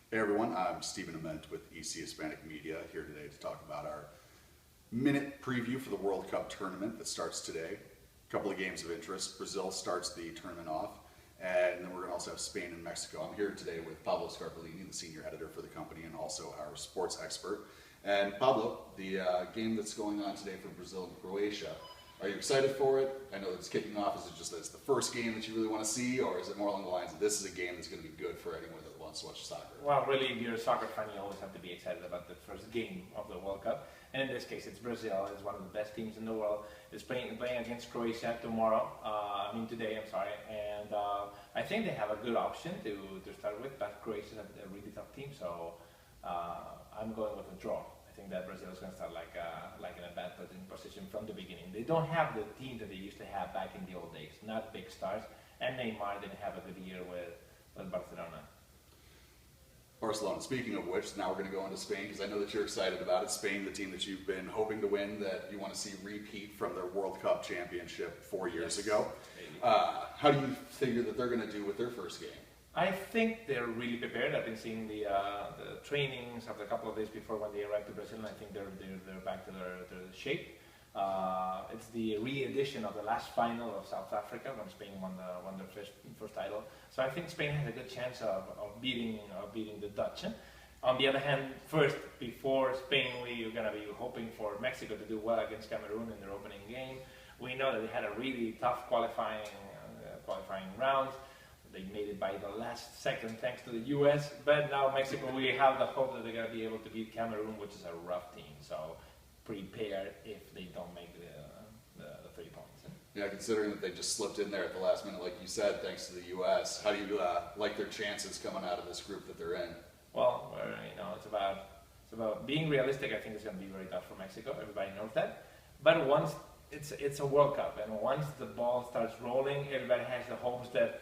Hey everyone, I'm Stephen Amendt with EC Hispanic Media here today to talk about our minute preview for the World Cup tournament that starts today. A couple of games of interest. Brazil starts the tournament off, and then we're going to also have Spain and Mexico. I'm here today with Pablo Scarpellini, the senior editor for the company and also our sports expert. And Pablo, the game that's going on today for Brazil and Croatia, are you excited for it? I know it's kicking off. Is it just that it's the first game that you really want to see, or is it more along the lines of this is a game that's going to be good for anyone that wants to watch soccer? Well, really, if you're a soccer fan, you always have to be excited about the first game of the World Cup. And in this case, it's Brazil. It's one of the best teams in the world. It's playing against Croatia tomorrow. Today, I'm sorry. And I think they have a good option to start with, but Croatia is a really tough team, so I'm going with a draw. I think that Brazil is going to start like an advantage position from the beginning. They don't have the team that they used to have back in the old days, not big stars. And Neymar didn't have a good year with Barcelona. Barcelona. Speaking of which, now we're going to go into Spain because I know that you're excited about it. Spain, the team that you've been hoping to win, that you want to see repeat from their World Cup championship 4 years ago. How do you figure that they're going to do with their first game? I think they're really prepared. I've been seeing the trainings of a couple of days before when they arrived to Brazil, and I think they're back to their shape. It's the re-edition of the last final of South Africa when Spain won their first title. So I think Spain has a good chance of beating the Dutch. On the other hand, first, before Spain, we're going to be hoping for Mexico to do well against Cameroon in their opening game. We know that they had a really tough qualifying rounds. They made it by the last second thanks to the U.S. But now Mexico, we have the hope that they're going to be able to beat Cameroon, which is a rough team. So prepare if they don't make the 3 points. Yeah, considering that they just slipped in there at the last minute, like you said, thanks to the U.S. How do you like their chances coming out of this group that they're in? Well, it's about being realistic. I think it's going to be very tough for Mexico. Everybody knows that. But once it's a World Cup, and once the ball starts rolling, everybody has the hopes that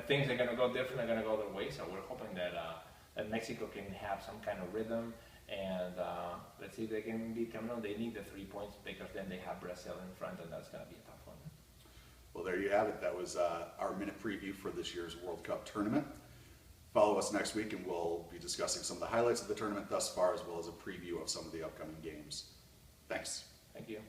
things are going to go different, are going to go their way. So we're hoping that Mexico can have some kind of rhythm, and let's see if they can beat Cameroon. They need the 3 points because then they have Brazil in front, and that's going to be a tough one. Well, there you have it. That was our minute preview for this year's World Cup tournament. Follow us next week, and we'll be discussing some of the highlights of the tournament thus far, as well as a preview of some of the upcoming games. Thanks. Thank you.